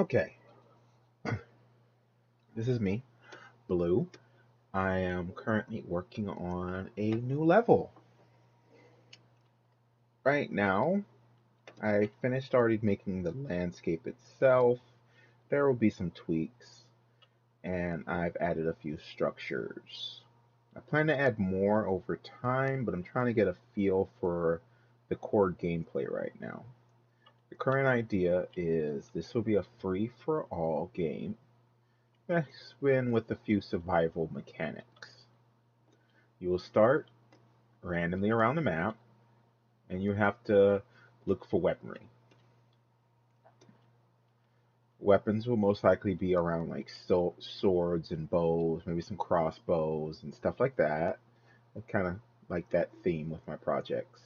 Okay, this is me, Blue. I am currently working on a new level. Right now, I finished already making the landscape itself. There will be some tweaks, and I've added a few structures. I plan to add more over time, but I'm trying to get a feel for the core gameplay right now. The current idea is this will be a free for all game, mixed in with a few survival mechanics. You will start randomly around the map, and you have to look for weaponry. Weapons will most likely be around like swords and bows, maybe some crossbows and stuff like that. I kind of like that theme with my projects.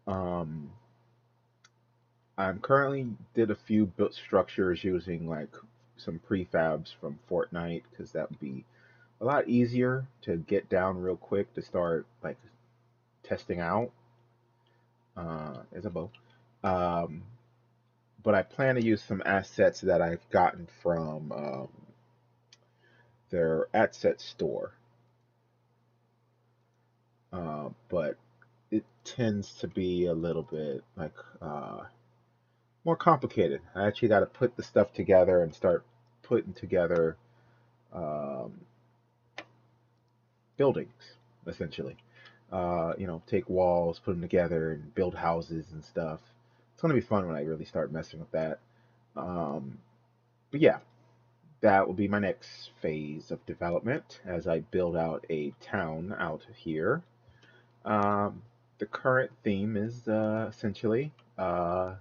Um, I'm currently did a few built structures using like some prefabs from Fortnite because that would be a lot easier to get down real quick to start like testing out. As a bow. Um, but I plan to use some assets that I've gotten from their asset store. But it tends to be a little bit like more complicated. I actually got to put the stuff together and start putting together um, buildings, essentially. Take walls, put them together, and build houses and stuff. It's gonna be fun when I really start messing with that. Um, but yeah, that will be my next phase of development as I build out a town out here. Um, the current theme is essentially a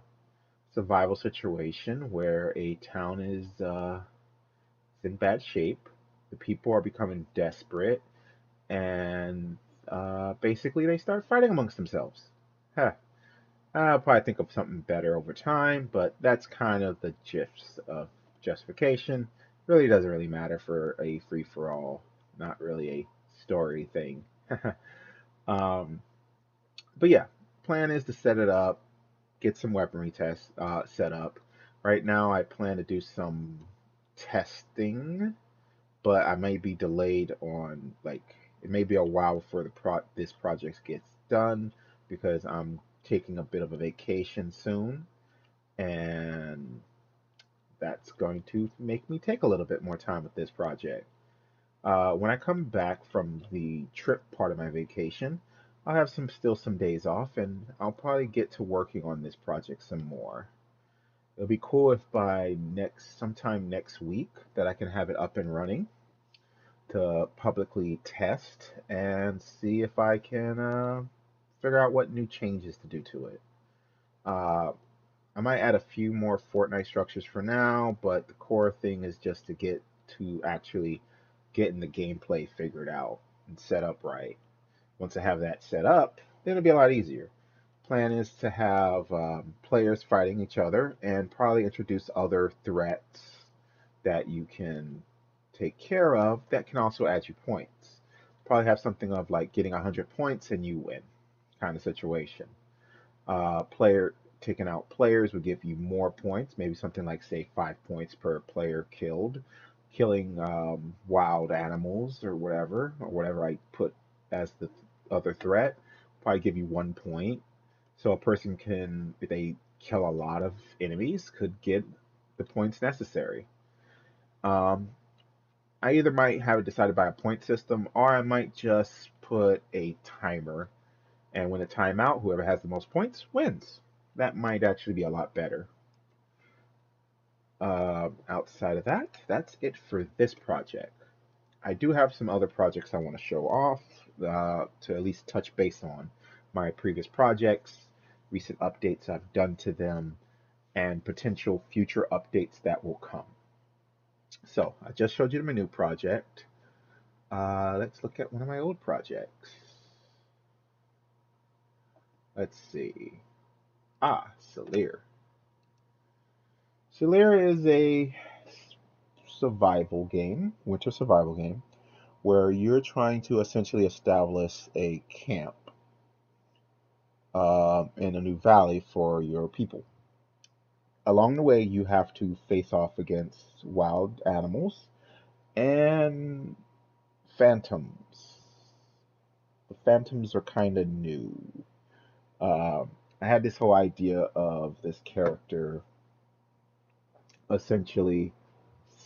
survival situation where a town is in bad shape. The people are becoming desperate, and basically they start fighting amongst themselves. Huh. I'll probably think of something better over time, but that's kind of the gist of justification. Really doesn't really matter for a free for all, not really a story thing. um, but yeah, plan is to set it up, get some weaponry tests set up. Right now, I plan to do some testing, but I may be delayed on like it may be a while before this project gets done because I'm taking a bit of a vacation soon, and that's going to make me take a little bit more time with this project. When I come back from the trip part of my vacation, I'll have some days off, and I'll probably get to working on this project some more. It'll be cool if by sometime next week that I can have it up and running to publicly test and see if I can figure out what new changes to do to it. Uh, I might add a few more Fortnite structures for now, but the core thing is just to get to actually getting the gameplay figured out and set up right. Once I have that set up, then it'll be a lot easier. Plan is to have players fighting each other and probably introduce other threats that you can take care of that can also add you points. Probably have something of like getting 100 points and you win kind of situation. Player taking out players would give you more points, maybe something like say 5 points per player killed. Killing wild animals or whatever I put as the other threat, probably give you 1 point. So a person can, if they kill a lot of enemies, could get the points necessary. Um, I either might have it decided by a point system, or I might just put a timer, and when a timeout, whoever has the most points wins. That might actually be a lot better. Outside of that, that's it for this project. I do have some other projects I want to show off to at least touch base on my previous projects, recent updates I've done to them, and potential future updates that will come. So I just showed you my new project. Let's look at one of my old projects. Let's see. Salir. Salir is a survival game, winter survival game, where you're trying to essentially establish a camp in a new valley for your people. Along the way, you have to face off against wild animals and phantoms. The phantoms are kind of new. I had this whole idea of this character essentially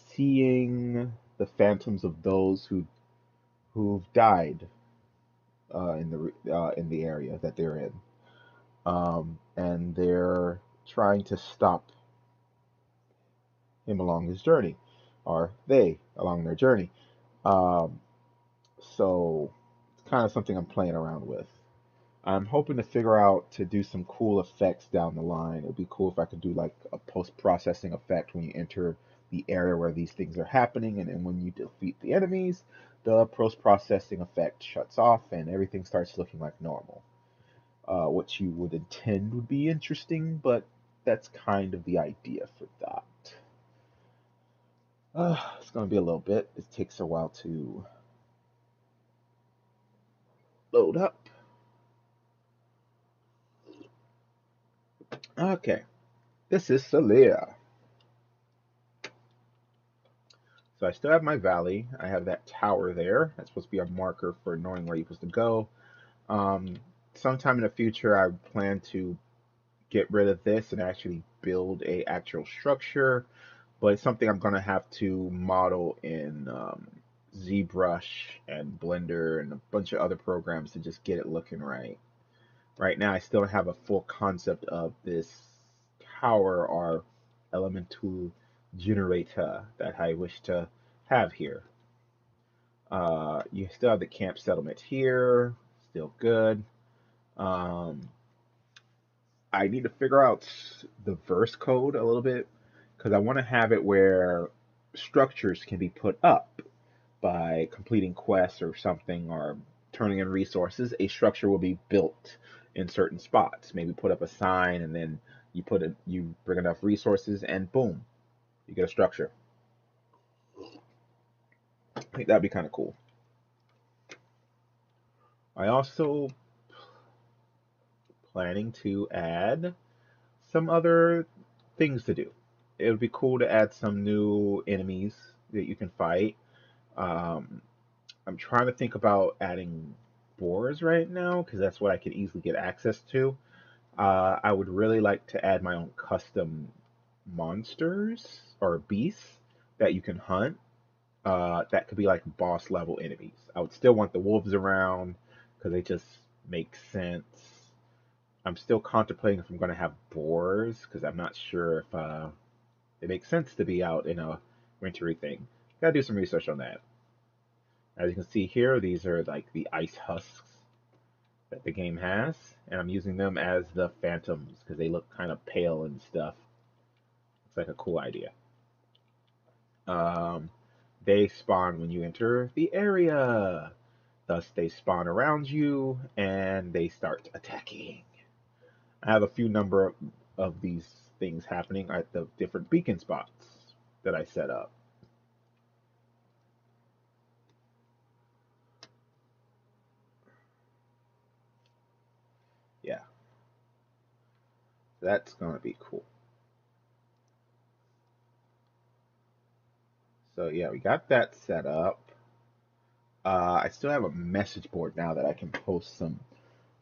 seeing the phantoms of those who've died in the area that they're in, and they're trying to stop him along his journey, or they along their journey. Um, so it's kind of something I'm playing around with. I'm hoping to figure out to do some cool effects down the line. It would be cool if I could do like a post-processing effect when you enter the area where these things are happening, and then when you defeat the enemies, the post-processing effect shuts off and everything starts looking like normal. What you would intend would be interesting, but that's kind of the idea for that. It's going to be a little bit. It takes a while to load up. Okay, this is Celia. So I still have my valley. I have that tower there. That's supposed to be a marker for knowing where you're supposed to go. Um, Sometime in the future, I plan to get rid of this and actually build a actual structure, but it's something I'm gonna have to model in ZBrush and Blender and a bunch of other programs to just get it looking right. Right now, I still don't have a full concept of this tower or elemental generator that I wish to have here. You still have the camp settlement here, still good. Um, I need to figure out the verse code a little bit because I want to have it where structures can be put up by completing quests or something or turning in resources. A structure will be built in certain spots. Maybe put up a sign and then you bring enough resources and boom, you get a structure. I think that'd be kind of cool. I also planning to add some other things to do. It would be cool to add some new enemies that you can fight. Um, I'm trying to think about adding boars right now because that's what I can easily get access to. I would really like to add my own custom monsters or beasts that you can hunt. That could be like boss level enemies. I would still want the wolves around because they just make sense. I'm still contemplating if I'm going to have boars because I'm not sure if it makes sense to be out in a wintry thing. Gotta do some research on that. As you can see here, these are like the ice husks that the game has, and I'm using them as the phantoms because they look kind of pale and stuff. It's like a cool idea. Um, they spawn when you enter the area. Thus, they spawn around you and they start attacking. I have a few number of these things happening at the different beacon spots that I set up. Yeah, that's gonna be cool. So yeah, we got that set up. I still have a message board now that I can post some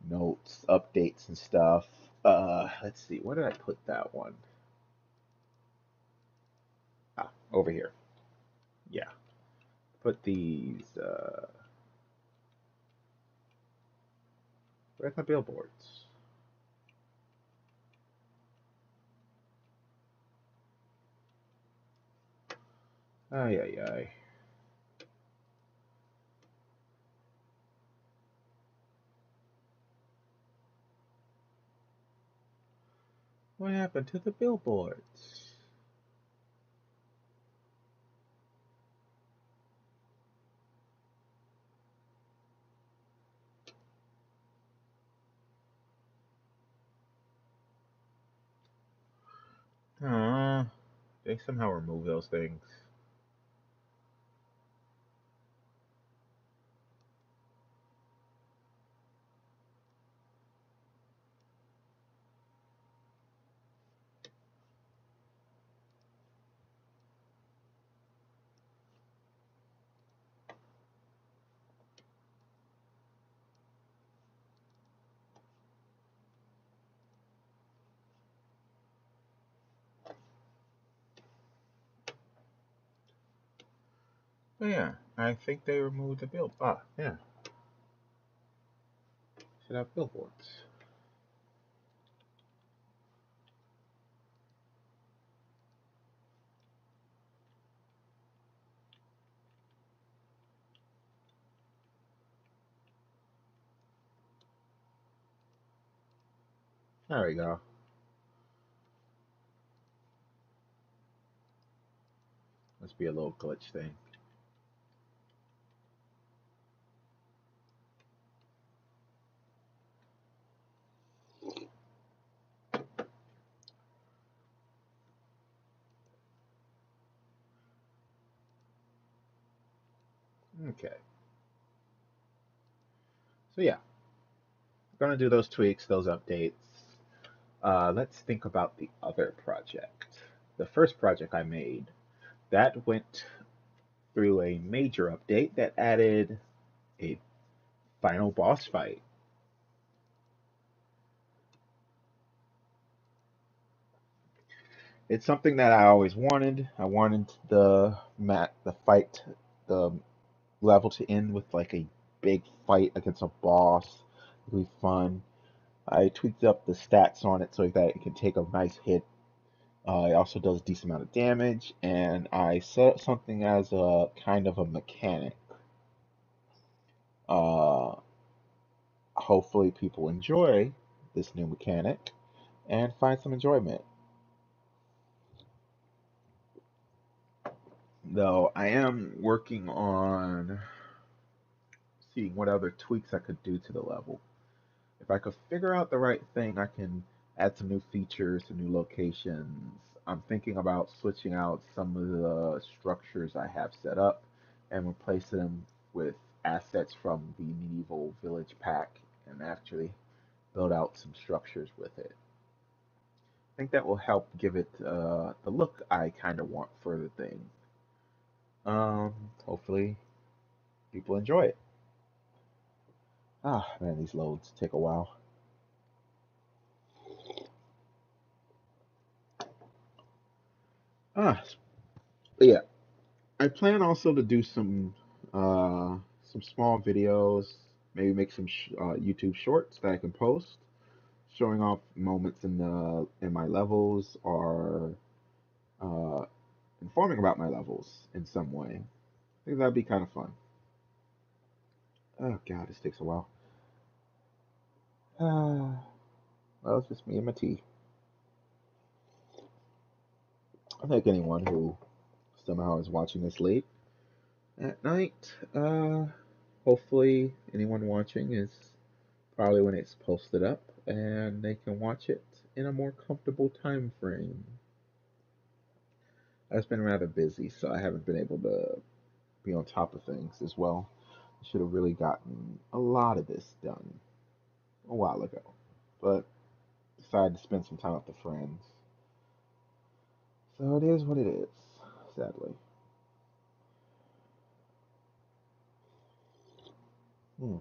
notes, updates, and stuff. Let's see, where did I put that one? Over here. Yeah, put these. Where's my billboards? Ay, ay, ay. What happened to the billboards? They somehow remove those things. Oh yeah, I think they removed the bill. Ah, yeah, should have billboards. There we go. Must be a little glitch thing. Okay, so yeah, we're gonna do those tweaks, those updates. Let's think about the other project. The first project I made that went through a major update that added a final boss fight. It's something that I always wanted. I wanted the fight, the level to end with like a big fight against a boss. It'd be fun. I tweaked up the stats on it so that it can take a nice hit. It also does a decent amount of damage, and I set up something as a kind of a mechanic. Uh, Hopefully, people enjoy this new mechanic and find some enjoyment. Though I am working on seeing what other tweaks I could do to the level. If I could figure out the right thing, I can add some new features, some new locations. I'm thinking about switching out some of the structures I have set up and replacing them with assets from the medieval village pack and actually build out some structures with it. I think that will help give it the look I kind of want for the thing. Hopefully people enjoy it. Ah, man, these loads take a while. Ah, but yeah, I plan also to do some small videos, maybe make some YouTube shorts that I can post, showing off moments in my levels or uh, informing about my levels in some way. I think that'd be kind of fun. Oh God, this takes a while. Well, it's just me and my tea. I think anyone who somehow is watching this late at night, hopefully anyone watching is probably when it's posted up and they can watch it in a more comfortable time frame. I've been rather busy, so I haven't been able to be on top of things as well. I should have really gotten a lot of this done a while ago, but decided to spend some time with the friends. So it is what it is, sadly. Hmm.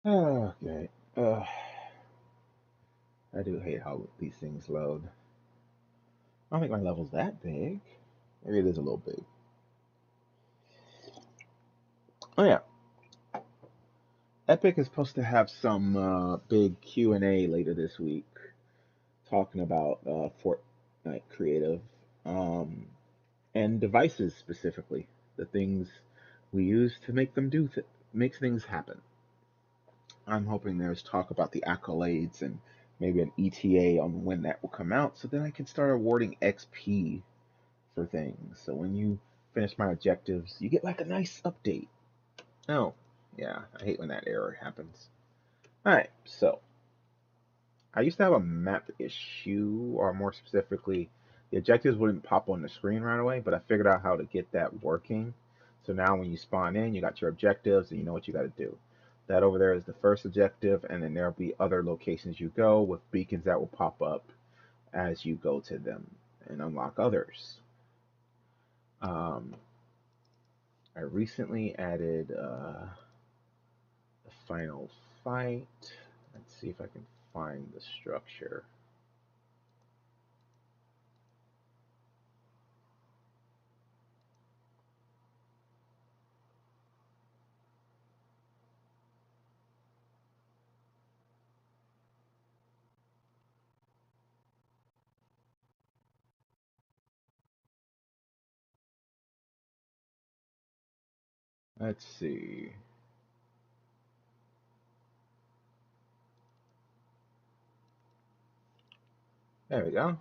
Okay. I do hate how these things load. I don't think my level's that big. Maybe it is a little big. Oh yeah, Epic is supposed to have some big Q&A later this week, talking about Fortnite creative um, and devices specifically, the things we use to make them make things happen. I'm hoping there's talk about the accolades and maybe an ETA on when that will come out, so then I can start awarding XP for things. So when you finish my objectives, you get like a nice update. Oh, yeah, I hate when that error happens. Alright, so I used to have a map issue, or more specifically, the objectives wouldn't pop on the screen right away, but I figured out how to get that working. So now when you spawn in, you got your objectives and you know what you got to do. That over there is the first objective, and then there'll be other locations you go with beacons that will pop up as you go to them and unlock others. Um, I recently added the final fight. Let's see if I can find the structure. Let's see. There we go.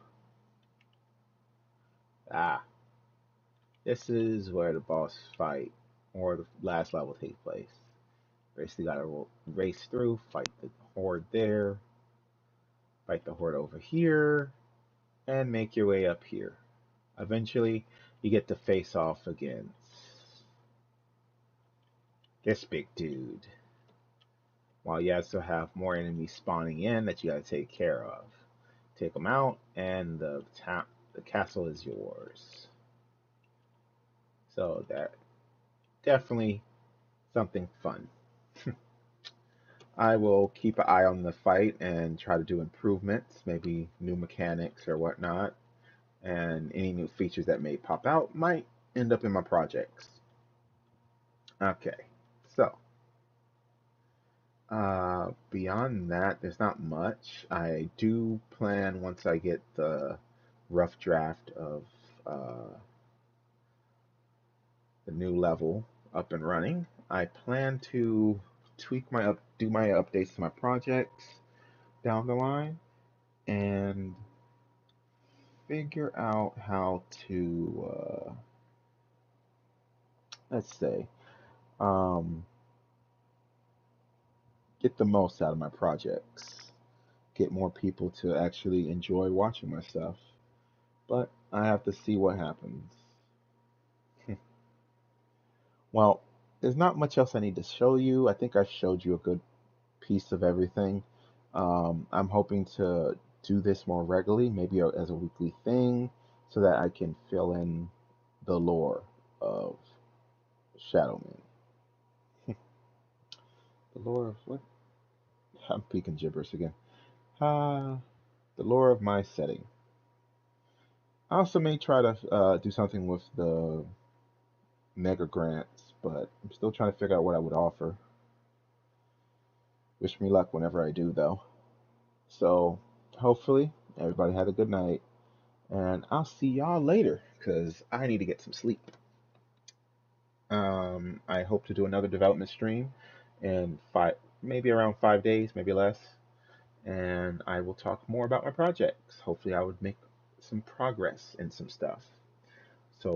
Ah, this is where the boss fight or the last level takes place. Basically, gotta race through, fight the horde there, fight the horde over here, and make your way up here. Eventually, you get to face off against this big dude. While you also have more enemies spawning in that you gotta take care of. Take them out, and the castle is yours. So that definitely something fun. I will keep an eye on the fight and try to do improvements, maybe new mechanics or whatnot, and any new features that may pop out might end up in my projects. Okay, so beyond that, there's not much. I do plan once I get the rough draft of the new level up and running. I plan to do my updates to my projects down the line, and figure out how to let's say um, get the most out of my projects, get more people to actually enjoy watching my stuff. But I have to see what happens. Well, there's not much else I need to show you. I think I showed you a good piece of everything. I'm hoping to do this more regularly, maybe as a weekly thing, so that I can fill in the lore of Shadowman. The lore of what? I'm speaking gibberish again. Uh, the lore of my setting. I also may try to do something with the mega grants, but I'm still trying to figure out what I would offer. Wish me luck whenever I do, though. So, hopefully, everybody had a good night, and I'll see y'all later, because I need to get some sleep. I hope to do another development stream in maybe around 5 days, maybe less, and I will talk more about my projects. Hopefully, I would make some progress in some stuff.